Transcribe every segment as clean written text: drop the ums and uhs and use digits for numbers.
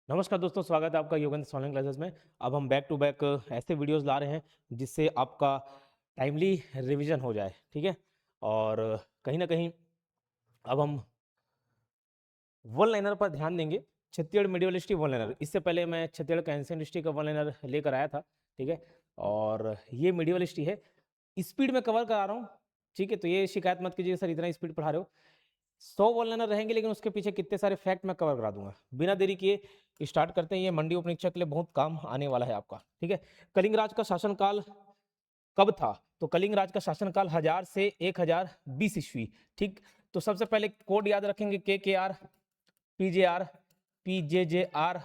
नमस्कार दोस्तों, स्वागत है आपका योगेंद्र ऑनलाइन क्लासेस में। अब हम बैक टू बैक ऐसे वीडियोस ला रहे हैं जिससे आपका टाइमली रिवीजन हो जाए, ठीक है। और कहीं ना कहीं अब हम वन लाइनर पर ध्यान देंगे। Chhattisgarh medial history one liner, इससे पहले मैं छत्तीसगढ़ का एंशिएंट हिस्ट्री का वन लाइनर लेकर आया था, ठीक है। और ये मीडियल हिस्ट्री है, स्पीड में कवर करा रहा हूँ, ठीक है। तो ये शिकायत मत कीजिए सर इतना स्पीड पढ़ा रहे हो। 100 वन लाइनर रहेंगे लेकिन उसके पीछे कितने सारे फैक्ट मैं कवर करा दूंगा। बिना देरी किए स्टार्ट करते हैं। ये मंडी उपनिरीक्षक के लिए बहुत काम आने वाला है आपका, ठीक है। कलिंग राज का शासनकाल कब था? तो कलिंग राज का शासनकाल 1000 से 1020 ईस्वी, ठीक। तो सबसे पहले कोड याद रखेंगे KKR PJR PJJR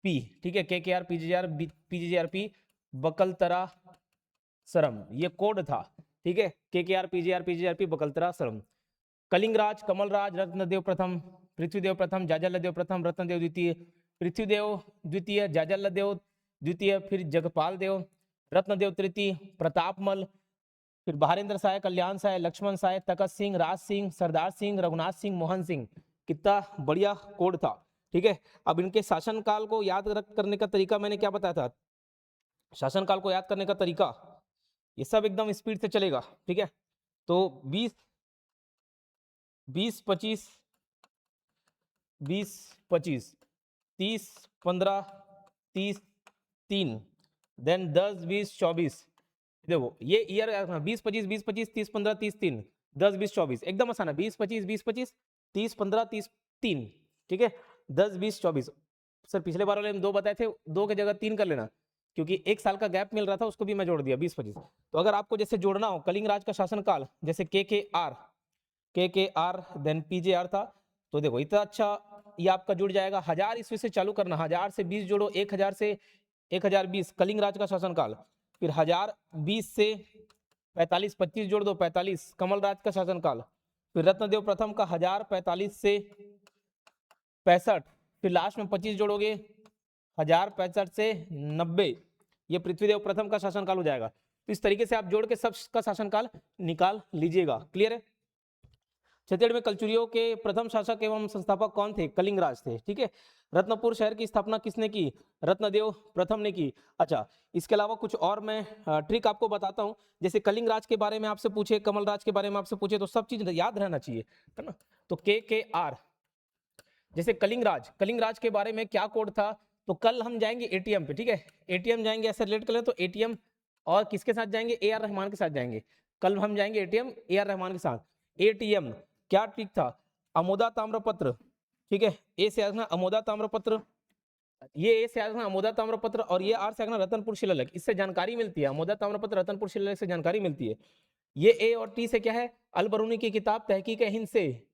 P, ठीक है। KKR PJJR P बकलतरा सरम, ये कोड था, ठीक है। KKR PJR P बकलतरा सरम। कलिंगराज, कमलराज, रत्नदेव प्रथम, पृथ्वीदेव प्रथम, जाजलदेव प्रथम, रत्नदेव द्वितीय, पृथ्वीदेव द्वितीय, जाजलदेव द्वितीय, फिर जगपाल देव, रत्नदेव तृतीय, प्रतापमल, फिर बहारेंद्र साय, कल्याण साय, लक्ष्मण साय, तकत सिंह, राज सिंह, सरदार सिंह, रघुनाथ सिंह, मोहन सिंह। कितना बढ़िया कोड था, ठीक है। अब इनके शासनकाल को याद करने का तरीका मैंने क्या बताया था? शासनकाल को याद करने का तरीका ये सब एकदम स्पीड से चलेगा, ठीक है। तो 20 20 25 20 25 30 15 30 3, देन 10 20 24। देखो ये ईयर 20 25 20 25 30 15 30 3 10 20 24 एकदम आसान है। 20 25 20 25 30 15 30 3, ठीक है। 10 20 24। सर पिछले बार वाले में 2 बताए थे, 2 की जगह 3 कर लेना क्योंकि एक साल का गैप मिल रहा था, उसको भी मैं जोड़ दिया 20 25। तो अगर आपको जैसे जोड़ना हो कलिंग राज का शासनकाल, जैसे KKR देन PJR था, तो देखो इतना अच्छा ये आपका जुड़ जाएगा। 1000 ईस्वी से चालू करना, 1000 से 20 जोड़ो, 1000 से 1020 कलिंग राज का शासनकाल। फिर 1020 से 45 25 जोड़ दो, 45 कमल राज का शासनकाल। फिर रत्नदेव प्रथम का 1045 से 65, फिर लास्ट में 25 जोड़ोगे 1065 से 90, ये पृथ्वीदेव प्रथम का शासनकाल हो जाएगा। तो इस तरीके से आप जोड़ के सबका शासनकाल निकाल लीजिएगा। क्लियर है? छत्तीसगढ़ में कलचुरियों के प्रथम शासक एवं संस्थापक कौन थे? कलिंगराज थे, ठीक है। रत्नपुर शहर की स्थापना किसने की? रत्नदेव प्रथम ने की। अच्छा, इसके अलावा कुछ और मैं ट्रिक आपको बताता हूं। जैसे कलिंगराज के बारे में आपसे पूछे, कमलराज के बारे में आपसे पूछे, तो सब चीज याद रहना चाहिए, है ना। तो KKR, जैसे कलिंगराज के बारे में क्या कोड था? तो कल हम जाएंगे ATM पे, ठीक है। ATM जाएंगे, ऐसे रिलेट कर ले तो ATM और किसके साथ जाएंगे? AR रहमान के साथ जाएंगे। कल हम जाएंगे ATM AR रहमान के साथ। ATM क्या ट्रिक था? अमोदा ताम्रपत्र, ठीक है। ए से आना अमोदा ताम्रपत्र, ये ए से आना अमोदा ताम्रपत्र, और ये आर से आना रतनपुर शिलालेख। इससे जानकारी मिलती है, अमोदा ताम्रपत्र रतनपुर शिलालेख से जानकारी मिलती है। ये ए और टी से क्या है? अलबरूनी की किताब तहकीक हिंद से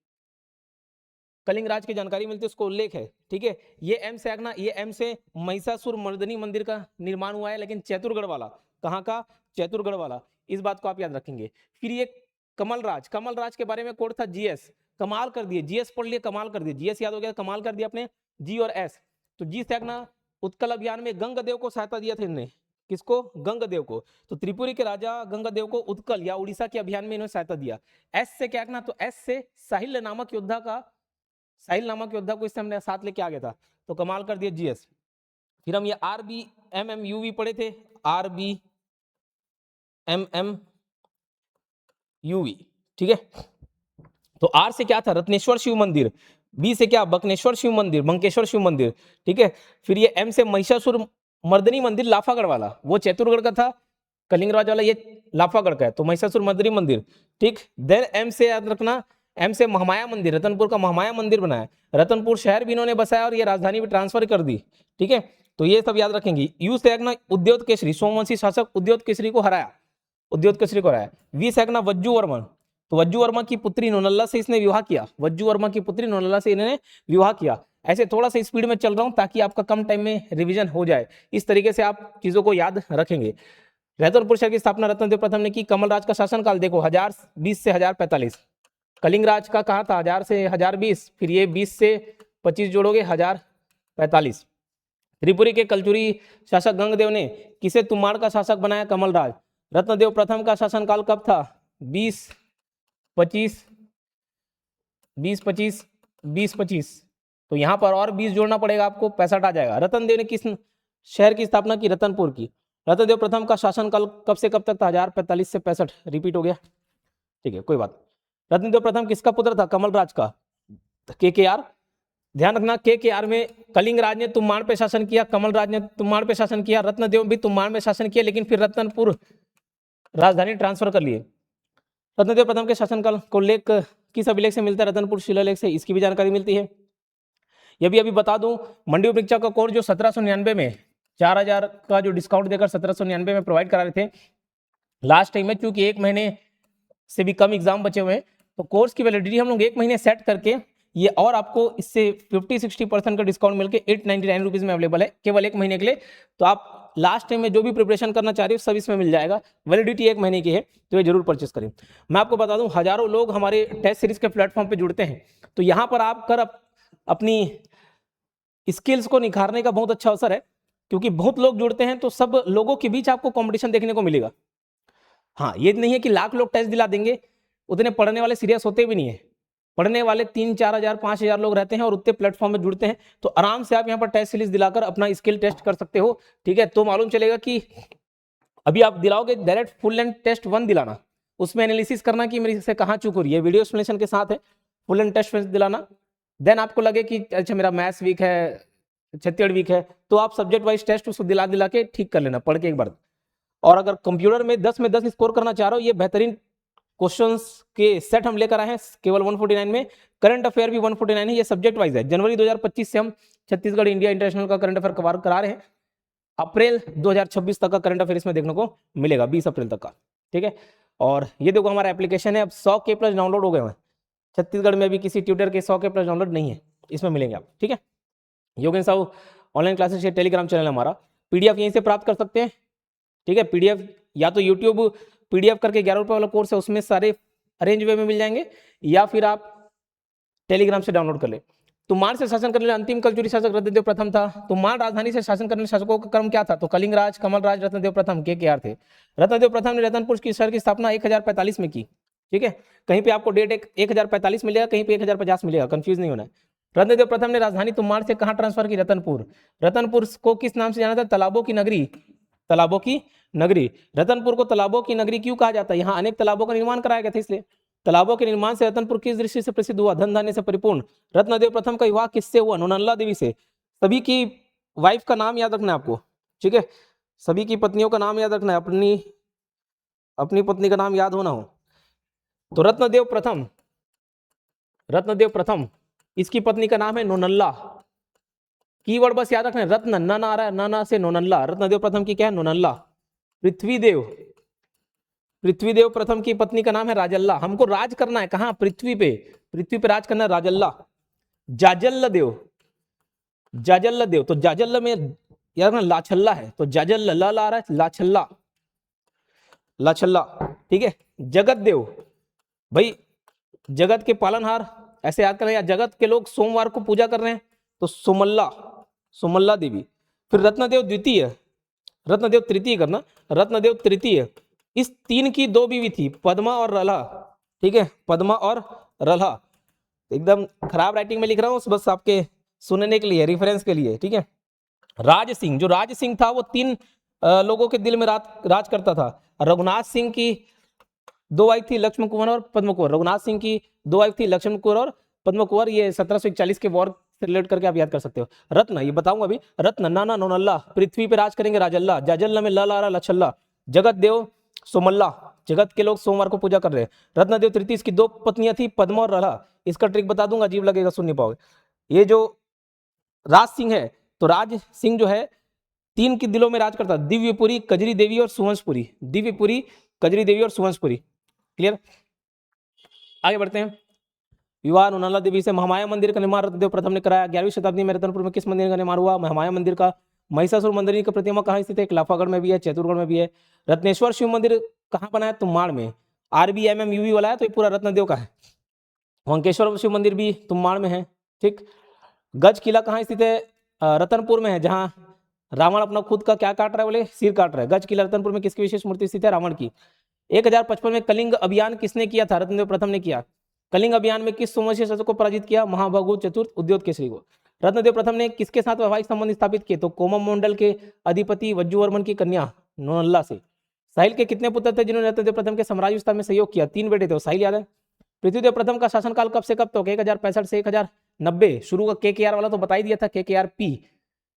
कलिंगराज की जानकारी मिलती है, उसको उल्लेख है, ठीक है। ये एम से आगना, ये एम से महिषासुर मर्दनी मंदिर का निर्माण हुआ है, लेकिन चैतुरगढ़ वाला। कहाँ का? चैतुरगढ़ वाला। इस बात को आप याद रखेंगे। फिर ये कमलराज के बारे में कोड था GS। कमाल कर दिए, GS पढ़ लिए, कमाल कर दिए। GS याद हो गया, कमाल कर दिया आपने। G और S। तो जी से आगना उत्कल अभियान में गंगदेव को सहायता दिया था इन्होंने। किसको? गंगदेव को। तो त्रिपुरी के राजा गंगदेव को उत्कल या उड़ीसा के अभियान में इन्होंने सहायता दिया। S से क्या आगना? तो S से साहिल नामक योद्धा को इससे हमने साथ लेके आ गया था, तो कमाल कर दिया GS। फिर हम ये RBMMUV पढ़े थे, RBMMUV, ठीक है। तो R से क्या था? रत्नेश्वर शिव मंदिर। B से क्या? बकनेश्वर शिव मंदिर, बंकेश्वर शिव मंदिर, ठीक है। फिर ये M से महिषासुर मर्दनी मंदिर लाफागढ़ वाला, वो चैतुरगढ़ का था। कलिंगराज वाला ये लाफागढ़ का है, तो महिषासुर मर्दनी मंदिर, ठीक। देन M से याद रखना, M से महामाया मंदिर, रतनपुर का महामाया मंदिर बनाया। रतनपुर शहर भी इन्होंने बसाया और ये राजधानी भी ट्रांसफर कर दी, ठीक है। तो ये सब याद रखेंगे। U से रखना उद्योत केसरी, सोमवंशी शासक उद्योत केसरी को हराया, V से रखना वज्जू वर्मन, तो वज्जू वर्मा की पुत्री नोनल्ला से इसने विवाह किया, इन्होंने विवाह किया। ऐसे थोड़ा सा स्पीड में चल रहा हूं ताकि आपका कम टाइम में रिवीजन हो जाए। इस तरीके से आप चीजों को याद रखेंगे। रतनपुर शहर की स्थापना रत्नदेव प्रथम ने की। कमलराज का शासनकाल देखो 1020 से 1045। कलिंगराज का कहा था? 1000 से 1020, फिर ये 20 से 25 जोड़ोगे 1045। त्रिपुरी के कलचुरी शासक गंगदेव ने किसे तुमाड़ का शासक बनाया? कमलराज। रत्नदेव प्रथम का शासनकाल कब था? 20 25 20 25 20 25, तो यहाँ पर और 20 जोड़ना पड़ेगा आपको, 65 आ जाएगा। रतनदेव ने किस शहर की स्थापना की? रतनपुर की। रतनदेव प्रथम का शासनकाल कब से कब तक था? 1045 से 65, रिपीट हो गया, ठीक है कोई बात। रत्नदेव प्रथम किसका पुत्र था? कमलराज का। KKR, ध्यान रखना, KKR में कलिंगराज ने तुम्बाड़ पे शासन किया, कमलराज ने तुम्बाड़ पे शासन किया, रत्नदेव भी तुम्बाड़ में शासन किया, लेकिन फिर रतनपुर राजधानी ट्रांसफर कर लिए। रत्नदेव प्रथम के शासनकाल को लेख किस अभिलेख से मिलता है? रतनपुर शिलालेख से, इसकी भी जानकारी मिलती है। ये भी अभी बता दूं, मंडी परीक्षा का कोर्स जो 1799 में 4000 का जो डिस्काउंट देकर 1799 में प्रोवाइड करा रहे थे लास्ट टाइम में, क्योंकि 1 महीने से भी कम एग्जाम बचे हुए हैं, तो कोर्स की वैलिडिटी हम लोग 1 महीने सेट करके ये, और आपको इससे 50-60% का डिस्काउंट मिलकर 899 रुपीज में अवेलेबल है केवल 1 महीने के लिए। तो आप लास्ट टाइम में जो भी प्रिपरेशन करना चाह रहे हो सब इसमें मिल जाएगा, वैलिडिटी 1 महीने की है, तो ये जरूर परचेस करें। मैं आपको बता दूं, हजारों लोग हमारे टेस्ट सीरीज के प्लेटफॉर्म पे जुड़ते हैं, तो यहाँ पर आप कर अपनी स्किल्स को निखारने का बहुत अच्छा अवसर है, क्योंकि बहुत लोग जुड़ते हैं, तो सब लोगों के बीच आपको कॉम्पिटिशन देखने को मिलेगा। हाँ, ये नहीं है कि लाख लोग टेस्ट दिला देंगे, उतने पढ़ने वाले सीरियस होते भी नहीं है। पढ़ने वाले 3-4 हजार 5 हजार लोग रहते हैं और उतने प्लेटफॉर्म में जुड़ते हैं, तो आराम से आप यहाँ पर टेस्ट सीरीज दिलाकर अपना स्किल टेस्ट कर सकते हो, ठीक है। तो मालूम चलेगा कि अभी आप दिलाओगे डायरेक्ट फुल लेंथ टेस्ट 1 दिलाना, उसमें एनालिसिस करना कि मेरे से कहाँ चूक हो रही है, वीडियो एक्सप्लेनेशन के साथ है, फुल लेंथ टेस्ट दिलाना। देन आपको लगे कि अच्छा मेरा मैथ्स वीक है, छत्तीसगढ़ वीक है, तो आप सब्जेक्ट वाइज टेस्ट उसको दिला के ठीक कर लेना, पढ़ के एक बार। और अगर कंप्यूटर में 10 में 10 स्कोर करना चाह रहे हो, ये बेहतरीन क्वेश्चंस के सेट हम लेकर आए हैं केवल 149 में। करंट अफेयर भी 149 है, ये सब्जेक्ट वाइज है। जनवरी 2025 से हम छत्तीसगढ़ इंडिया इंटरनेशनल का करंट अफेयर कवर करा रहे हैं, अप्रैल 2026 तक का करंट अफेयर इसमें देखने को मिलेगा, 20 अप्रैल तक का, ठीक है। और ये देखो हमारा एप्लीकेशन है, अब 100K+ डाउनलोड हो गए हैं। छत्तीसगढ़ में अभी किसी ट्यूटर के 100K+ डाउनलोड नहीं है, इसमें मिलेंगे आप, ठीक है। योगेश साहू ऑनलाइन क्लासेस ये टेलीग्राम चैनल है हमारा, PDF यहीं से प्राप्त कर सकते हैं, ठीक है। PDF या तो यूट्यूब PDF करके 11 रुपये वाला कोर्स है, उसमें सारे अरेंज वे में मिल जाएंगे, या फिर आप टेलीग्राम से डाउनलोड कर ले। तुम्बाड़ से शासन करने वाले अंतिम कलचुरी शासक रत्नदेव प्रथम था। तुम्बाड़ राजधानी से शासन करने वाले शासकों का क्रम क्या था? तो कलिंगराज, कमलराज, रत्नदेव प्रथम, KKR थे। रत्नदेव प्रथम ने रतनपुर की शहर की स्थापना 1045 में की, ठीक है। कहीं पे आपको डेट 1045 मिलेगा, कहीं पे 1050 मिलेगा, कंफ्यूज नहीं होना है। रत्नदेव प्रथम ने राजधानी तुम्बाड़ से कहाँ ट्रांसफर की? रतनपुर। रतनपुर को किस नाम से जाना था? तालाबों की नगरी, तालाबों की नगरी। रतनपुर को तालाबों की नगरी क्यों कहा जाता है? यहाँ अनेक तालाबों का निर्माण कराया गया था, इसलिए। तालाबों के निर्माण से रतनपुर किस दृष्टि से प्रसिद्ध हुआ? धन धान्य से परिपूर्ण। रत्नदेव प्रथम का विवाह किससे हुआ? नोनल्ला देवी से। सभी की वाइफ का नाम याद रखना है आपको, ठीक है। सभी की पत्नियों का नाम याद रखना है, अपनी पत्नी का नाम याद होना हो। तो रत्नदेव प्रथम इसकी पत्नी का नाम है नोनल्ला। कीवर्ड बस याद रखना है, रत्न न आ रहा है, न से नोनल्ला। रत्नदेव प्रथम की क्या है? नोनल्ला। पृथ्वीदेव प्रथम की पत्नी का नाम है राजल्ला। हमको राज करना है कहाँ? पृथ्वी पे राज करना है, राजल्ला। जाजल्ल देव, तो जाजल्ल में याद रखना लाछल्ला है, तो जाजल्ल ला आ रहा है, लाछल्ला, ठीक है। जगत देव, भाई जगत के पालनहार ऐसे याद करना, या जगत के लोग सोमवार को पूजा कर रहे हैं, तो सुमल्ला देवी। फिर रत्नदेव तृतीय करना, रत्नदेव तृतीय। इस 3 की 2 बीवी थी, पद्मा और रल्हा, ठीक है, पद्मा और रल्हा। एकदम खराब राइटिंग में लिख रहा हूं, बस आपके सुनने के लिए, रेफरेंस के लिए, ठीक है। राज सिंह, जो राज सिंह था वो 3 लोगों के दिल में राज करता था। रघुनाथ सिंह की 2 वाइफ थी, लक्ष्मण कुंवर और पद्म कुंवर। रघुनाथ सिंह की 2 वाइफ थी, लक्ष्मण कुंवर और पद्म कुंवर। ये 1741 के वॉर से रिलेट करके आप याद कर सकते हो। रत्न, ये बताऊंगा अभी। रत्न नाना नोनल्ला, पृथ्वी पे राज करेंगे राजल्ला। जाजल्ला में लल आ रहा, लछल्ला। जगत देव सोमल्ला, जगत के लोग सोमवार को पूजा कर रहे हैं। रत्नदेव तृतीय, इसकी 2 पत्नियां थी, पद्मा और रल्हा। इसका ट्रिक बता दूंगा, अजीब लगेगा, सुन नहीं पाओगे। ये जो राज सिंह है, तो राज सिंह जो है 3 के दिलों में राज करता, दिव्यपुरी, कजरी देवी और सुवंशपुरी। दिव्यपुरी, कजरी देवी और सुवंशपुरी, क्लियर। आगे बढ़ते हैं। विवाह नोनल्ला देवी से। महामाया मंदिर का निर्माण रत्नदेव प्रथम ने कराया। 11वीं शताब्दी में रतनपुर में किस मंदिर का निर्माण हुआ? महामाया मंदिर का। महिषासुर मंदिर की प्रतिमा कहाँ स्थित है? लाफागढ़ में भी है, चैतुरगढ़ में भी है। रत्नेश्वर शिव मंदिर कहाँ बना है? तुम्बाड़ में। RBMMUV वाला है, तो ये पूरा रत्नदेव का है। वंकेश्वर शिव मंदिर भी तुम्बाड़ में है, ठीक। गज किला कहाँ स्थित है? रतनपुर में है, जहाँ रावण अपना खुद का क्या काट रहा है? बोले सिर काट रहा है। गज किला रतनपुर में किसकी विशेष मूर्ति स्थित है? रावण की। 1055 में कलिंग अभियान किसने किया था? रत्नदेव प्रथम ने किया। कलिंग अभियान में किस सोमवंशीय शासक को पराजित किया? महाबाहु चतुर्थ उद्योग केसरी को। रत्नदेव प्रथम ने किसके साथ वैवाहिक संबंध स्थापित किए? तो कोममंडल के अधिपति वज्जुवर्मन की कन्या नोनल्ला से। साहिल के कितने पुत्र थे जिन्होंने रत्नदेव प्रथम के साम्राज्य विस्तार में सहयोग किया? 3 बेटे थे, साहिल याद है। पृथ्वीदेव प्रथम का शासनकाल कब से कब तक? 1065 से 1090। शुरू का KKR वाला तो बता ही दिया था, KKRP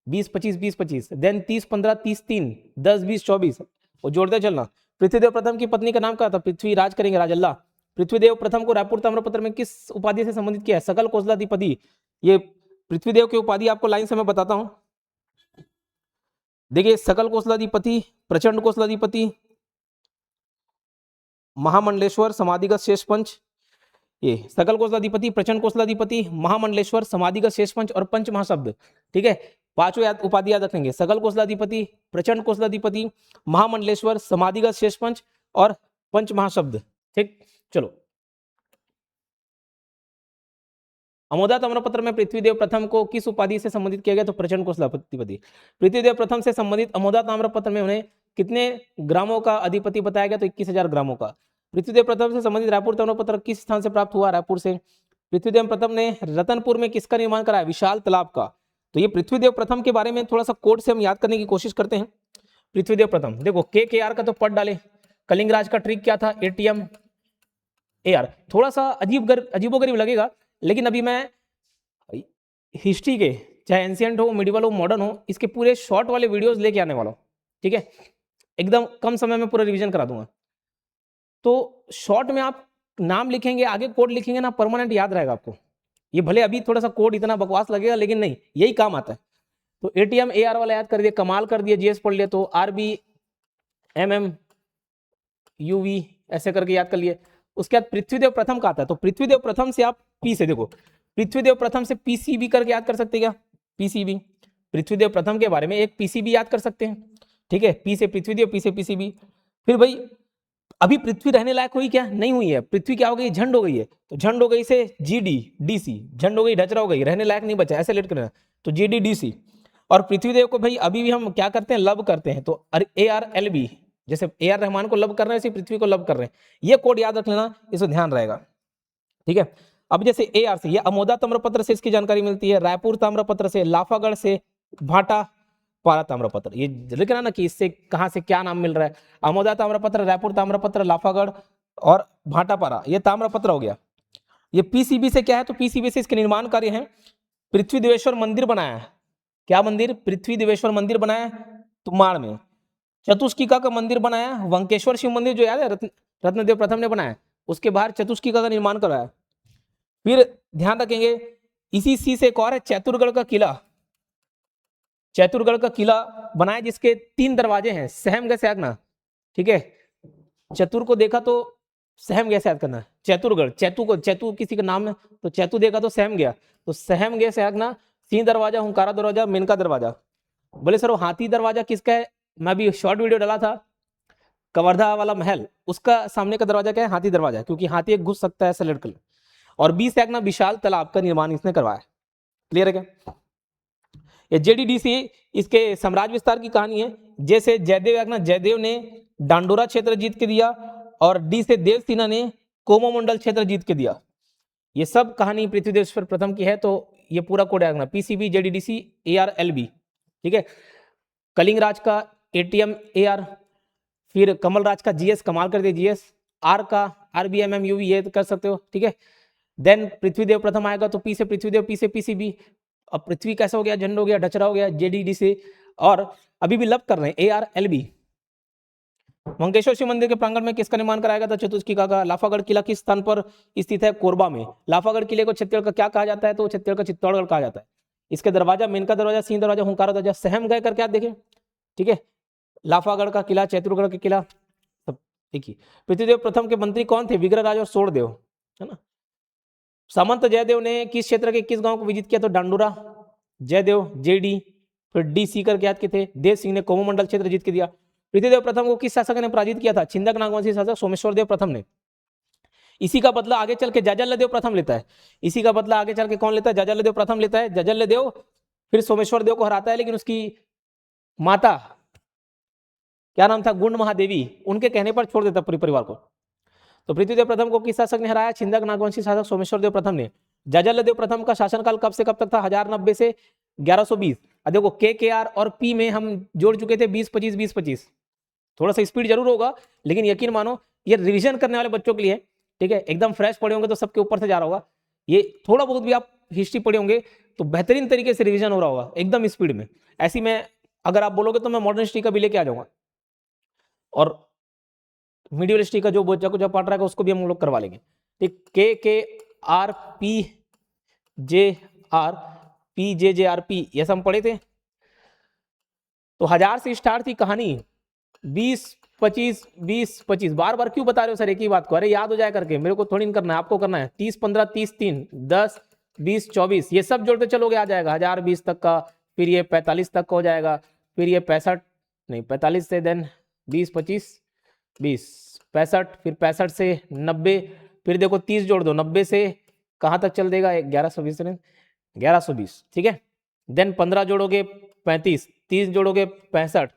20-25 देन 30-15 30-3 10-20 24 और जोड़ते चलना। पृथ्वीदेव प्रथम की पत्नी का नाम क्या था? पृथ्वीराज करेंगे, राजल्ला। पृथ्वीदेव प्रथम को रायपुर ताम्रपत्र में किस उपाधि से संबंधित किया है? सकल कौशलाधिपति। ये पृथ्वीदेव की उपाधि आपको लाइन से मैं बताता हूं। देखिए, सकल कौशलाधिपति, प्रचंड कौशलाधिपति, महामंडलेश्वर, समाधिगत शेष पंच। ये सकल कौशलाधिपति, प्रचंड कौशलाधिपति, महामंडलेश्वर, समाधिगत शेष पंच और पंच महाशब्द। ठीक है, पांचों उपाधि याद रखेंगे। सकल कौशलाधिपति, प्रचंड कौशलाधिपति, महामंडलेश्वर, समाधिगत शेष पंच और पंच महाशब्द। ठीक, चलो। अमोदा ताम्रपत्र में पृथ्वीदेव प्रथम को किस उपाधि से संबंधित किया गया? तो प्रचंड कौशलाधिपति। पृथ्वीदेव प्रथम से संबंधित अमोदा ताम्रपत्र में उन्हें कितने ग्रामों का अधिपति बताया गया? तो 21,000 ग्रामों का। पृथ्वीदेव प्रथम से संबंधित रायपुर ताम्रपत्र किस स्थान से प्राप्त हुआ? रायपुर से। पृथ्वीदेव प्रथम ने रतनपुर में किसका निर्माण कराया? विशाल तालाब का। तो ये पृथ्वीदेव प्रथम के बारे में थोड़ा सा कोड से हम याद करने की कोशिश करते हैं। पृथ्वीदेव प्रथम, देखो KKR का तो पढ़ डाले। कलिंगराज का ट्रिक क्या था? ATM AR। थोड़ा सा अजीबोगरीब लगेगा, लेकिन अभी मैं हिस्ट्री के, चाहे एंशिएंट हो, मिडिवल हो, मॉडर्न हो, इसके पूरे शॉर्ट वाले वीडियोस लेके आने वाला हूं। ठीक है, एकदम कम समय में पूरा रिवीजन करा दूंगा। तो शॉर्ट में आप नाम लिखेंगे, आगे कोड लिखेंगे ना, परमानेंट याद रहेगा आपको। ये भले अभी थोड़ा सा कोड इतना बकवास लगेगा, लेकिन नहीं, यही काम आता है। तो ATM AR वाला याद कर दिया, कमाल कर दिया, GS पढ़ लिया, तो RB MM UV ऐसे करके याद कर लिए। उसके बाद पृथ्वीदेव प्रथम का आता है, तो पृथ्वीदेव प्रथम से आप P से, देखो पृथ्वीदेव प्रथम से PCB करके याद कर सकते क्या? PCB, पृथ्वीदेव प्रथम के बारे में एक PCB याद कर सकते हैं। ठीक है, P से पृथ्वीदेव, P से PCB। फिर भाई अभी पृथ्वी रहने लायक हुई क्या? नहीं हुई है। पृथ्वी क्या हो गई? झंड हो गई है। तो झंड हो गई से GD DC, झंड हो गई, ढचरा हो गई, रहने लायक नहीं बचा, ऐसे लेट करना। तो GD DC। और पृथ्वीदेव को भाई अभी भी हम क्या करते हैं? लब करते हैं। तो ARLB, जैसे AR रहमान को लब कर रहे हैं, वैसे पृथ्वी को लब कर रहे हैं। ये कोड याद रख लेना, इसमें ध्यान रहेगा। ठीक है, अब जैसे AR से, ये अमोदा ताम्रपत्र से इसकी जानकारी मिलती है, रायपुर ताम्रपत्र से, लाफागढ़ से, भाटा पारा ताम्रपत्र। ये लिखना ना कि इससे कहां से क्या नाम मिल रहा है। अमोदा ताम्रपत्र, रायपुर ताम्रपत्र, लाफागढ़ और भाटापारा, ये ताम्रपत्र हो गया। ये PCB से क्या है? तो PCB से इसके निर्माण कार्य है। पृथ्वी देवेश्वर मंदिर बनाया है। क्या मंदिर? पृथ्वी देवेश्वर मंदिर बनाया तुमाड़ में। चतुष्किका का मंदिर बनाया, वंकेश्वर शिव मंदिर जो याद है रत्नदेव प्रथम ने बनाया, उसके बाहर चतुष्किका का निर्माण कराया। फिर ध्यान रखेंगे, इसी सी से एक और है, चैतुरगढ़ का किला। चैतुरगढ़ का किला बनाया जिसके 3 दरवाजे हैं, सहम गए याद। ठीक है, चतुर को देखा तो सहम गया याद करना। चैतुरगढ़, चैतु किसी का नाम है, तो चैतु देखा तो सहम गया, तो सहम गया याद। सिंह दरवाजा, हुंकारा दरवाजा, मेनका दरवाजा। बोले सर वो हाथी दरवाजा किसका है? मैं अभी शॉर्ट वीडियो डाला था, कवर्धा वाला महल, उसका सामने का दरवाजा क्या है? हाथी दरवाजा, क्योंकि हाथी एक घुस सकता है सेलेक्ट कर। और 20 एकड़ विशाल तालाब का निर्माण इसने करवाया। क्लियर है क्या? ये JDDC इसके साम्राज्य विस्तार की कहानी है। जैसे जयदेव ने डांडोरा क्षेत्र जीत के दिया, और D से देव सिन्हा ने कोमोमंडल क्षेत्र जीत के दिया। ये सब कहानी पृथ्वीदेव प्रथम की है। तो ये पूरा कोड रखना, PCB JDDC ARLB। ठीक है, कलिंगराज का ATM AR, फिर कमलराज का GS, कमाल कर दिया GS, R का RBMM UV, ये कर सकते हो। ठीक है, देन पृथ्वीदेव प्रथम आएगा तो P से पृथ्वीदेव, P से PCB। अब पृथ्वी कैसा हो गया? झंड हो गया, ढचरा हो गया, JDD से। और अभी भी लब कर रहे हैं, ARLB। मंगेश्वर शिव मंदिर के प्रांगण में किसका निर्माण कराया गया था? चतुष्किका का। लाफागढ़ किला किस स्थान पर स्थित है? कोरबा में। लाफागढ़ किले को छत्तीसगढ़ का क्या कहा जाता है? तो छत्तीसगढ़ का चित्तौड़गढ़ कहा जाता है। इसके दरवाजा, मेनका दरवाजा, सिंह दरवाजा, हुंकारा दरवाजा, सहम गए करके आप देखें। ठीक है, लाफागढ़ का किला, चैतुरगढ़ का किला, सब एक ही। पृथ्वीदेव प्रथम के मंत्री कौन थे? विग्रहराज और सोड़देव, है ना। सामंत जयदेव ने किस क्षेत्र के किस गांव को विजिट किया? तो डांडोरा। जयदेव JD, फिर DC करके याद किए थे। देव सिंह ने कोमोमंडल क्षेत्र जीत के दिया। पृथ्वीदेव प्रथम को किस शासक ने पराजित किया था? छिंदक नागवंशी शासक सोमेश्वर देव प्रथम ने। इसी का बदला आगे चल के जाजल्लदेव प्रथम लेता है। इसी का बदला आगे चल के कौन लेता है? जाजल्लदेव प्रथम लेता है। जाजल्लदेव फिर सोमेश्वर देव को हराता है, लेकिन उसकी माता क्या नाम था? गुंड महादेवी, उनके कहने पर छोड़ देता पूरे परिवार को। तो पृथ्वीदेव प्रथम को किस शासक ने हराया? छिंदक नागवंशी शासक सोमेश्वर देव प्रथम ने। जाजलदेव प्रथम का शासनकाल कब से कब तक था? 1090 से 1120। अब देखो के आर और पी में हम जोड़ चुके थे 20-25 20-25। थोड़ा सा स्पीड जरूर होगा, लेकिन यकीन मानो ये रिवीजन करने वाले बच्चों के लिए, ठीक है, एकदम फ्रेश पढ़े होंगे तो सबके ऊपर से जा रहा होगा। ये थोड़ा बहुत भी आप हिस्ट्री पढ़े होंगे तो बेहतरीन तरीके से रिवीजन हो रहा होगा एकदम स्पीड में। ऐसी में अगर आप बोलोगे तो मैं मॉडर्न हिस्ट्री का भी लेके आ जाऊंगा, और मीडियल हिस्ट्री का जो बच्चा को जब पढ़ रहा है उसको भी हम लोग करवा लेंगे। ठीक, के आर पी जे आर पी जे आर पी, ये सब हम पढ़े थे। तो 1000 से स्टार्ट थी कहानी, 20-25 20-25। बार बार क्यों बता रहे हो सर एक ही बात को? अरे याद हो जाए करके, मेरे को थोड़ी नहीं करना है, आपको करना है। 30-15 30-3 10 20-24, ये सब जोड़ते चलोगे आ जाएगा 1020 तक का। फिर ये 45 तक का हो जाएगा, फिर ये 65 नहीं 45 से देन 20-25 20 65, फिर 65 से 90, फिर देखो 30 जोड़ दो, 90 से कहाँ तक चल देगा? 1120 से 1120, ठीक है। देन 15 जोड़ोगे 35, 30 जोड़ोगे 65,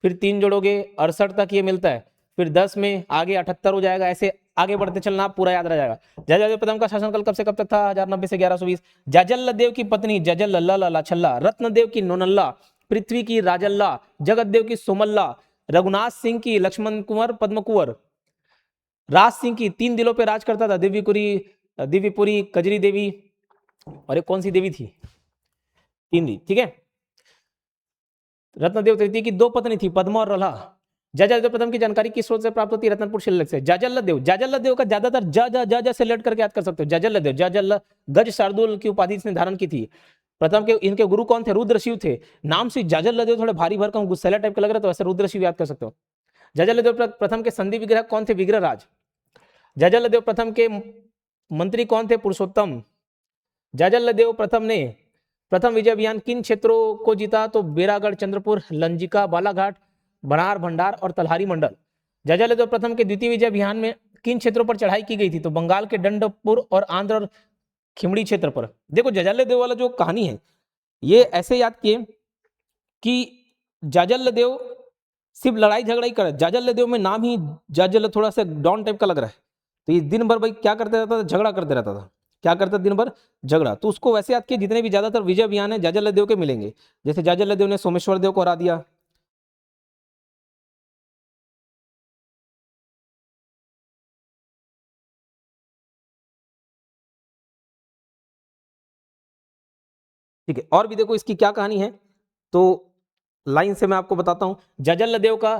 फिर 3 जोड़ोगे 68 तक ये मिलता है, फिर 10 में आगे 78 हो जाएगा। ऐसे आगे बढ़ते चलना, पूरा याद रह जाएगा। जाजलदेव प्रथम का शासनकाल कब से कब तक था? 1090 से 1120। जाजलदेव की पत्नी जजल लल्ला छल्ला, रत्नदेव की नोनल्ला, पृथ्वी की राजल्ला, जगतदेव की सोमल्ला, रघुनाथ सिंह की लक्ष्मण कुंवर पद्म कुंवर, राज सिंह की 3 दिलों पे राज करता था, दिव्यपुरी कजरी देवी, और एक कौन सी देवी थी? 3 दी, ठीक है। रत्नदेव तृतीय की 2 पत्नी थी, पद्मा और रला। जाजलदेव प्रथम की जानकारी किस स्रोत से प्राप्त होती है? रत्नपुर शिलालेख से। जाजलदेव का ज्यादातर ज से लेट करके याद कर सकते हो। जाजलदेव गज शार्दुल की उपाधि इसने धारण की थी। प्रथम के इनके गुरु कौन थे? रुद्रशिव थे। नाम से जाजलदेव थोड़े भारी भरकम गुस्सैला टाइप का लग रहा है, तो ऐसे रुद्रशिव याद कर सकते हो। जाजलदेव प्रथम के संधि विग्रह कौन थे? विग्रहराज। जाजलदेव प्रथम के मंत्री कौन थे? पुरुषोत्तम। जाजलदेव प्रथम ने प्रथम विजय अभियान किन क्षेत्रों को जीता? तो बेरागढ़, चंद्रपुर, लंजिका, बालाघाट, बनार, भंडार और तलहारी मंडल। जाजलदेव प्रथम के द्वितीय विजय अभियान में किन क्षेत्रों पर चढ़ाई की गई थी? तो बंगाल के डंडपुर और आंध्र और खिमड़ी क्षेत्र पर। देखो जाजलदेव वाला जो कहानी है ये ऐसे याद किए कि जाजलदेव सिर्फ लड़ाई झगड़ा ही कर, जाजलदेव में नाम ही जाजल थोड़ा सा डॉन टाइप का लग रहा है, तो ये दिन भर भाई क्या करते रहता था? झगड़ा करते रहता था। क्या करता दिन भर? झगड़ा। तो उसको वैसे याद किए जितने भी ज्यादातर विजय अभियान है जाजलदेव के मिलेंगे। जैसे जाजलदेव ने सोमेश्वर देव को हरा दिया, ठीक है। और भी देखो इसकी क्या कहानी है, तो लाइन से मैं आपको बताता हूं। जाजलदेव का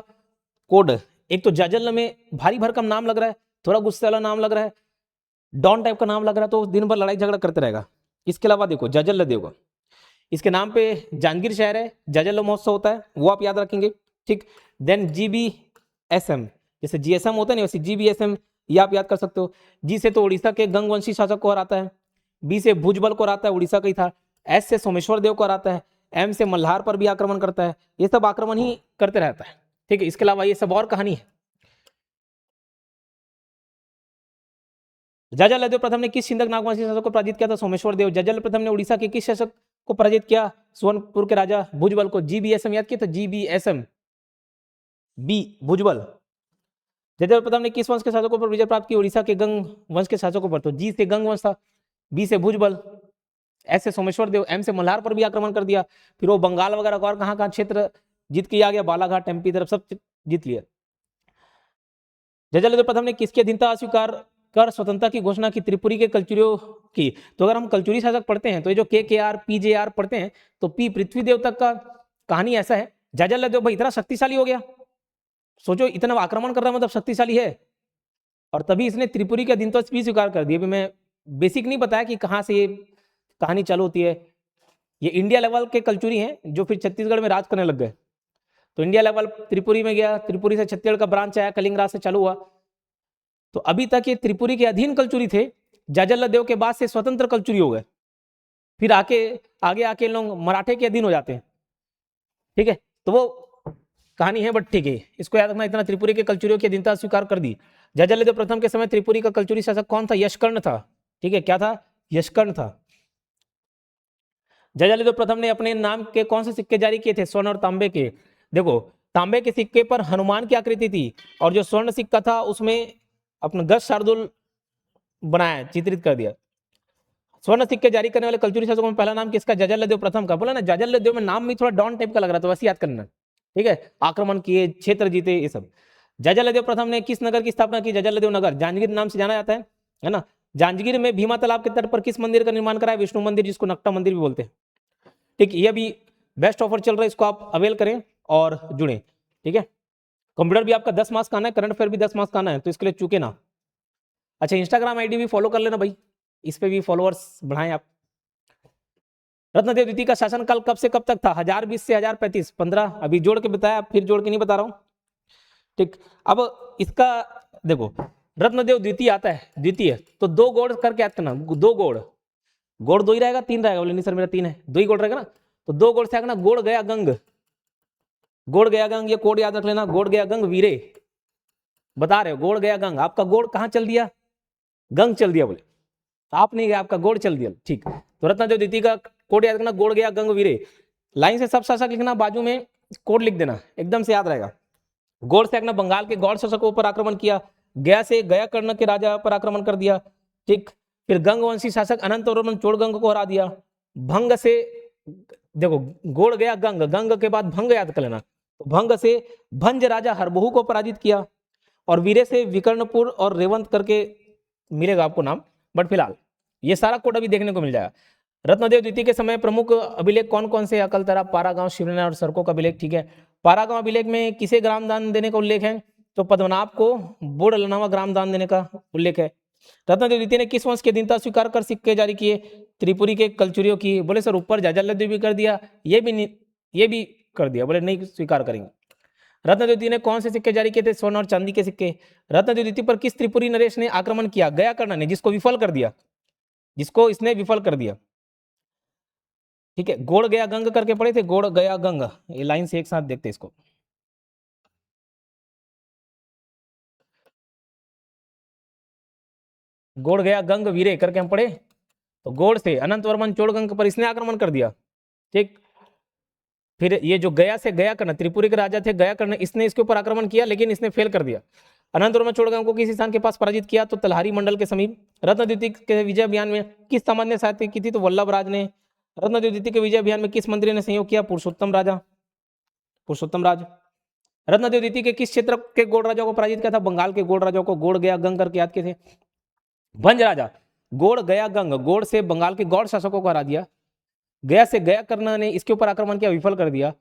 कोड, एक तो जाजल में भारी भरकम नाम लग रहा है, थोड़ा गुस्से वाला नाम लग रहा है, डॉन टाइप का नाम लग रहा है, तो दिन भर लड़ाई झगड़ा करते रहेगा। इसके अलावा देखो जाजलदेव का, इसके नाम पे जांजगीर शहर है, जाजल महोत्सव होता है, वो आप याद रखेंगे, ठीक। देन GBSM, जैसे GSM होता है ना वैसे GBSM ये आप याद कर सकते हो। जी से तो उड़ीसा के गंगवंशी शासक को हराता है, बी से भुजबल को हराता है, उड़ीसा का ही था, एस से सोमेश्वर देव को हराता है, एम से मल्हार पर भी आक्रमण करता है। ये सब आक्रमण ही करते रहता है, ठीक है। इसके अलावा ये सब और कहानी है। जाजलदेव प्रथम ने किस छिंदक नागवंशी शासक को पराजित किया था? सोमेश्वर देव। जाजल प्रथम ने उड़ीसा के किस शासक को पराजित किया? सोनपुर के राजा भुजबल को। GBSM याद किया था, GBSM बी भुजबल। जाजल प्रथम ने किस वंश के शासकों पर विजय प्राप्त की? उड़ीसा के गंग वंश के शासकों पर। तो जी से गंग वंश था, बी से भुजबल, एस से सोमेश्वर देव, एम से मल्हार पर भी आक्रमण कर दिया। फिर वो बंगाल वगैरह और कहाँ कहाँ क्षेत्र जीत के आ गया, बालाघाट MP तरफ सब जीत लिया। जाजलदेव प्रथम ने किसकी अधीनता अस्वीकार कर स्वतंत्रता की घोषणा की? त्रिपुरी के कलचुरियों की। तो अगर हम कलचुरी शासक पढ़ते हैं तो ये जो KR PJR पढ़ते हैं तो पी पृथ्वीदेव तक का कहानी ऐसा है। जाजलदेव भाई इतना शक्तिशाली हो गया, सोचो इतना आक्रमण कर रहा मतलब शक्तिशाली है, और तभी इसने त्रिपुरी की अधीनता भी स्वीकार कर दी। अभी मैं बेसिक नहीं बताया कि कहाँ से ये कहानी चालू होती है। ये इंडिया लेवल के कलचुरी हैं जो फिर छत्तीसगढ़ में राज करने लग गए। तो इंडिया लेवल त्रिपुरी में गया, त्रिपुरी से छत्तीसगढ़ का ब्रांच आया, कलिंगराज से चालू हुआ। तो अभी तक ये त्रिपुरी के अधीन कलचुरी थे, जाजलदेव के बाद से स्वतंत्र कलचुरी हो गए, फिर आगे आके लोग मराठे के अधीन हो जाते हैं, ठीक है। तो वो कहानी है, बट ठीक है, इसको याद रखना। इतना त्रिपुरी के कलचुरियों की अधीनता स्वीकार कर दी। जाजलदेव प्रथम के समय त्रिपुरी का कलचुरी शासक कौन था? यशकर्ण था, ठीक है। क्या था? यशकर्ण था। जाजलदेव प्रथम ने अपने नाम के कौन से सिक्के जारी किए थे? स्वर्ण और तांबे के। देखो तांबे के सिक्के पर हनुमान की आकृति थी, और जो स्वर्ण सिक्का था उसमें अपना गज शार्दुल बनाया, चित्रित कर दिया। स्वर्ण सिक्के जारी करने वाले कलचुरी शासकों में पहला नाम किसका? जजल प्रथम का। बोला ना जजल में नाम भी थोड़ा डॉन टाइप का लग रहा था, वैसे याद करना, ठीक है। आक्रमण किए, क्षेत्र जीते, ये सब। जजल प्रथम ने किस नगर की स्थापना की? जजल नगर, जांजगीर नाम से जाना जाता है ना। जांजगीर में भीमा तालाब के तट पर किस मंदिर का निर्माण कराया? विष्णु मंदिर, जिसको नक्टा मंदिर भी बोलते हैं। ठीक, ये भी बेस्ट ऑफर चल रहा है, इसको आप अवेल करें और जुड़े, ठीक है। कंप्यूटर भी आपका 10 मार्क्स का आना है, करंट अफेयर भी 10 मार्क्स का आना है, तो इसके लिए चूके ना। अच्छा, इंस्टाग्राम आईडी भी फॉलो कर लेना भाई, इस पे भी फॉलोअर्स बढ़ाएं आप। रत्नदेव द्वितीय का शासनकाल कब से कब तक था? 1020 से 1035, 15। अभी जोड़ के बताया, फिर जोड़ के नहीं बता रहा हूं, ठीक। अब इसका देखो, रत्नदेव द्वितीय आता है, द्वितीय तो 2 गोड़ करके याद करना। 2 गोड़, गोड़ 2 ही रहेगा, 3 रहेगा? बोले नहीं सर मेरा 3 है, 2 ही गोड़ रहेगा ना, तो 2 गोड़ से आगे ना, गोड़ गया गंग, गोड़ गया गंग, ये कोड याद रख लेना, गोड़ गया गंग वीरे। बता रहे हो, गोड़ गया गंग, आपका गोड़ कहां चल दिया? गंग चल दिया। बोले आप नहीं गया, आपका गोड़ चल दिया, ठीक। तो रत्नदेव द्वितीय का कोड याद रखना, गोड़ गया गंग वीरे। लाइन से सब शासक लिखना, बाजू में कोड लिख देना, एकदम से याद रहेगा। गौड़ से आगना बंगाल के गौड़ शासकों पर आक्रमण किया, गया से गया कर्ण के राजा पर आक्रमण कर दिया, ठीक। फिर गंग वंशी शासक अनंत वर्मन चोड़गंग को हरा दिया। भंग से, देखो गोड़ गया गंग, गंग के बाद भंग याद कर लेना, तो भंग से भंज राजा हरबहू को पराजित किया। और वीरे से विकर्णपुर और रेवंत करके मिलेगा आपको नाम, बट फिलहाल ये सारा कोड अभी देखने को मिल जाएगा। रत्नदेव द्वितीय के समय प्रमुख अभिलेख कौन कौन से? अकलतरा, पारागांव, शिवनाथ और सरकों का अभिलेख, ठीक है। पारागांव अभिलेख में किसे ग्राम दान देने का उल्लेख है? तो पद्मनाभ को बोड़लनावा ग्राम दान देने का उल्लेख है। रत्नदेव द्वितीय ने किस वंश के अधीनता स्वीकार कर सिक्के जारी किए? त्रिपुरी के कलचुरियों की। बोले सर ऊपर जाजलदेव भी कर दिया, ये भी कर दिया, बोले नहीं स्वीकार करेंगे। रत्नदेव द्वितीय ने कौन से सिक्के जारी किए थे? स्वर्ण और चांदी के सिक्के। रत्नदेव द्वितीय पर किस त्रिपुरी नरेश ने आक्रमण किया? गया कर्ण ने, जिसको विफल कर दिया, जिसको इसने विफल कर दिया, ठीक है। गोड़ गया गंग करके पढ़े थे, गोड़ गया गंग, ये लाइन से एक साथ देखते इसको। गोड़ गया गंग वीरे करके हम पढ़े, तो गोड़ से अनंत वर्मन चोड़गंग पर इसने आक्रमण कर दिया, ठीक। फिर ये जो गया से गया कर्ण, त्रिपुरी के राजा थे गया कर्ण, इसने इसके ऊपर आक्रमण किया, लेकिन इसने फेल कर दिया। अनंत वर्मन चोड़गंग को किस स्थान के पास पराजित किया? तो तलहारी मंडल के समीप। रत्नद्वितीय के विजय अभियान में किस समाज ने सहायता की थी? तो वल्लभ राज ने। रत्नद्वितीय के विजय अभियान में किस मंत्री ने सहयोग किया? पुरुषोत्तम राजा, पुरुषोत्तम राज। रत्नदेव द्वितीय के किस क्षेत्र के गोड़ राजाओं को पराजित किया था? बंगाल के गोड़ राजाओं को, गोड़ गया गंग करके याद किए थे। भंज राजा, गोड़ गया गंग, गोड़ से बंगाल के गौड़ शासकों को हरा दिया। गया से गया कर्ण ने इसके ऊपर आक्रमण किया, विफल कर दिया।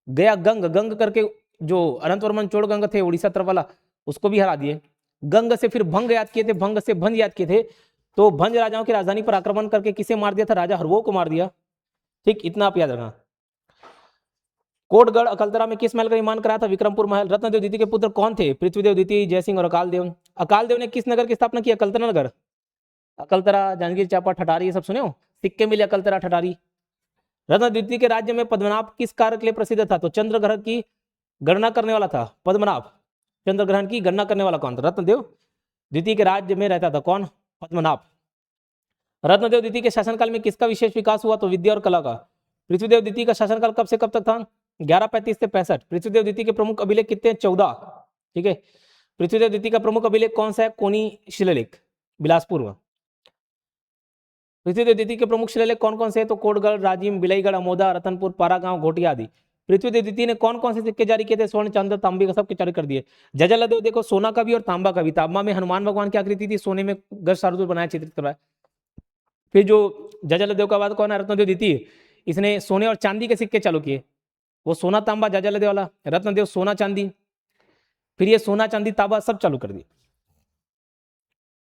गया गंग, गंग करके जो अनंत वर्मन चोड़गंग थे उड़ीसा तरफ वाला, उसको भी हरा दिए। गंग से फिर भंग याद किए थे, भंग से भंज याद किए थे, तो भंज राजाओं की राजधानी पर आक्रमण करके किसे मार दिया था? राजा हरवो को मार दिया, ठीक। इतना आप याद रखना। कोटगढ़ अकलतरा में किस महल का निर्माण कराया था? विक्रमपुर महल। रत्नदेव द्वितीय के पुत्र कौन थे? पृथ्वीदेव द्वितीय, जयसिंह और अकालदेव। अकालदेव ने किस नगर की स्थापना की? अकलतरा नगर। अकलतरा, जांजगीर चांपा, ठठारी, ये सब सुने हो, सिक्के मिले अकलतरा ठठारी। रत्न द्वितीय के राज्य में पद्मनाभ किस कार्य के लिए प्रसिद्ध था? तो चंद्र ग्रहण की गणना करने वाला था पद्मनाभ। चंद्र ग्रहण की गणना करने वाला कौन था? रत्नदेव द्वितीय के राज्य में रहता था कौन? पद्मनाभ। रत्नदेव द्वितीय के शासनकाल में किसका विशेष विकास हुआ? तो विद्या और कला का। पृथ्वीदेव द्वितीय का शासनकाल कब से कब तक था? 1135 से 65। पृथ्वीदेव द्वितीय के प्रमुख अभिलेख कितने? 14, ठीक है। पृथ्वीदेव द्वितीय का प्रमुख अभिलेख कौन सा है? कोनी शिलालेख, बिलासपुर में। पृथ्वीदेव द्वितीय के प्रमुख शिलालेख कौन कौन से? तो कोटगढ़, राजिम, बिलईगढ़, अमोदा, रतनपुर, पारागांव, घोटिया आदि। पृथ्वीदेव द्वितीय ने कौन कौन से सिक्के जारी किए थे? स्वर्ण, चांदी, तांबे का सबके जारी कर दिए। जजलदेव देखो सोना का भी और तांबा का भी। तांबा में हनुमान भगवान की आकृति थी, सोने में गज शार्दुल बनाया, चित्रित करवाया। फिर जो जजलदेव का बाद कौन है? रत्नदेव द्वितीय, इसने सोने और चांदी के सिक्के चालू किए। वो सोना तांबा जजलदेव वाला, रत्नदेव सोना चांदी, फिर ये सोना चांदी तांबा सब चालू कर दिए।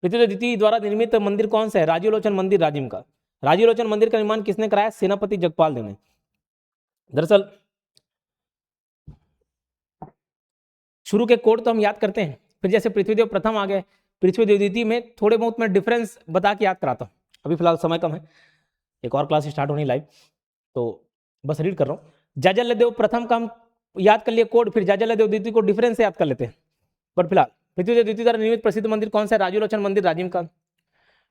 पृथ्वीदेव द्वितीय द्वारा निर्मित मंदिर कौन सा है? राजीवलोचन मंदिर, राजिम का। राजीवलोचन मंदिर का निर्माण किसने कराया? सेनापति जगपाल देव ने। दरअसल शुरू के कोड तो हम याद करते हैं, फिर जैसे पृथ्वीदेव प्रथम आ गए, पृथ्वीदेव द्वितीय में थोड़े बहुत मैं डिफरेंस बता के याद कराता हूँ। अभी फिलहाल समय कम है, एक और क्लास स्टार्ट होनी लाइव, तो बस रीड कर रहा हूँ। जाजलदेव प्रथम का हम याद कर लिए कोड, फिर जाजलदेव द्वितीय को डिफरेंस से याद कर लेते हैं। बट फिलहाल पृथ्वीदेव द्वितीय द्वारा निर्मित प्रसिद्ध मंदिर कौन सा है? राजीवलोचन मंदिर, राजिम का।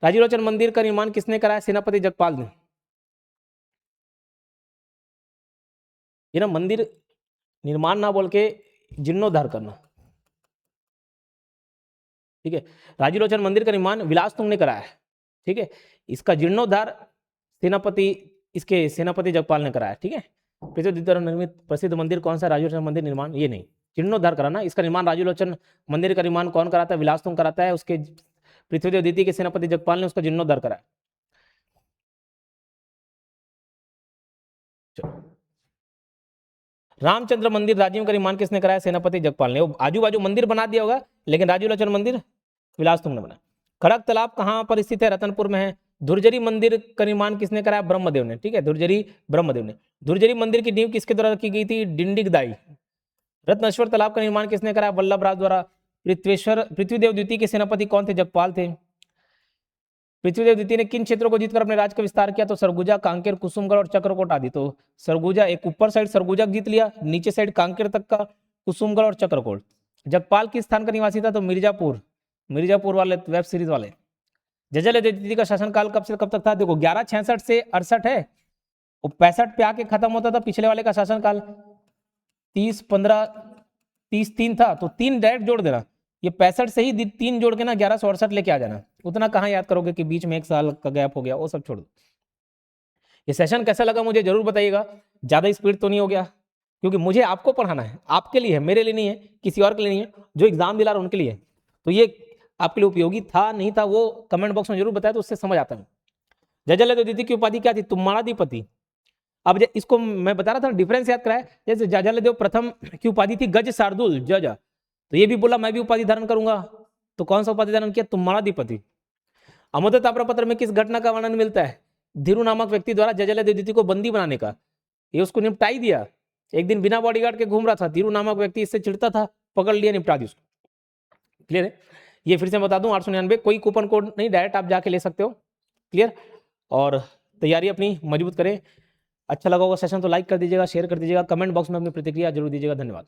राजीवलोचन मंदिर का निर्माण किसने कराया? सेनापति जगपाल ने। ये ना मंदिर निर्माण ना बोल के जीर्णोद्धार करना, ठीक है। राजूलोचन मंदिर का निर्माण विलासतुंग ने कराया है, ठीक है। इसका जीर्णोद्धार सेनापति जगपाल ने कराया, ठीक है। पृथ्वी द्वारा निर्मित प्रसिद्ध मंदिर कौन सा? राजूलोचन मंदिर निर्माण, ये नहीं, जीर्णोद्धार कराना। इसका निर्माण राजूलोचन मंदिर का निर्माण कौन कराता है? विलासतुंग कराता है। उसके पृथ्वीदेव द्वितीय के सेनापति जगपाल ने उसका जीर्णोद्धार कराया। रामचंद्र मंदिर राजीव का निर्माण किसने कराया? सेनापति जगपाल ने। आजू बाजू मंदिर बना दिया होगा, लेकिन राजूलोचन मंदिर विलासतुंग ने बनाया। खड़क तालाब कहाँ पर स्थित है? रतनपुर में है। धुर्जरी मंदिर का निर्माण किसने कराया? ब्रह्मदेव ने, ठीक है। धुर्जरी ब्रह्मदेव ने। धुर्जरी मंदिर की नींव किसके द्वारा रखी गई थी? डिंडिगदाई। रत्नेश्वर तालाब का निर्माण किसने कराया? वल्लभराज द्वारा। पृथ्वीदेव द्वितीय के सेनापति कौन थे? जगपाल थे। पृथ्वीदेव द्वितीय ने किन क्षेत्रों को जीतकर अपने राज्य का विस्तार किया? तो सरगुजा, कांकेर, कुसुमगढ़ और चक्रकोट आदि। तो सरगुजा, एक ऊपर साइड सरगुजा जीत लिया, नीचे साइड कांकेर तक का कुसुमगढ़ और चक्रकोट। जगपाल किस स्थान का निवासी था? तो मिर्जापुर, मिर्जापुर वाले वेब सीरीज वाले। जयललिता द्वितीय का शासनकाल कब से कब तक था? देखो 1166 से 68 है, वो 65 पे आके खत्म होता था पिछले वाले का शासनकाल। 30-15-30-3 था, तो 3 डायरेक्ट जोड़ देना। ये 65 से ही 3 जोड़ के ना 1168 लेके आ जाना। उतना कहाँ याद करोगे कि बीच में 1 साल का गैप हो गया, वो सब छोड़ दो। ये सेशन कैसा लगा मुझे जरूर बताइएगा। ज्यादा स्पीड तो नहीं हो गया? क्योंकि मुझे आपको पढ़ाना है, आपके लिए है, मेरे लिए नहीं है, किसी और के लिए नहीं है। जो एग्जाम दिला रहा है उनके लिए। तो ये आपके लिए उपयोगी था नहीं था वो कमेंट बॉक्स में जरूर बताया, तो उससे समझ आता है। जयललिता द्वितीय की उपाधि क्या थी? तुम्हाराधिपति। अब इसको मैं बता रहा था, डिफरेंस याद कराया। जैसे जयललिता प्रथम की उपाधि थी गज शार्दुल जज, तो ये भी बोला मैं भी उपाधि धारण करूंगा। तो कौन सा उपाधि धारण किया? तुम्हाराधिपति। अमोद ताम्रपत्र में किस घटना का वर्णन मिलता है? धीरू नामक व्यक्ति द्वारा जयललिता द्वितीय को बंदी बनाने का। ये उसको निपटाई दिया। एक दिन बिना बॉडीगार्ड के घूम रहा था, धीरू नामक व्यक्ति इससे चिढ़ता था, पकड़ लिया, निपटा दी उसको। क्लियर है? ये फिर से बता दूं, 899, कोई कूपन कोड नहीं, डायरेक्ट आप जाके ले सकते हो। क्लियर? और तैयारी अपनी मजबूत करें। अच्छा लगा होगा सेशन तो लाइक कर दीजिएगा, शेयर कर दीजिएगा, कमेंट बॉक्स में अपनी प्रतिक्रिया जरूर दीजिएगा। धन्यवाद।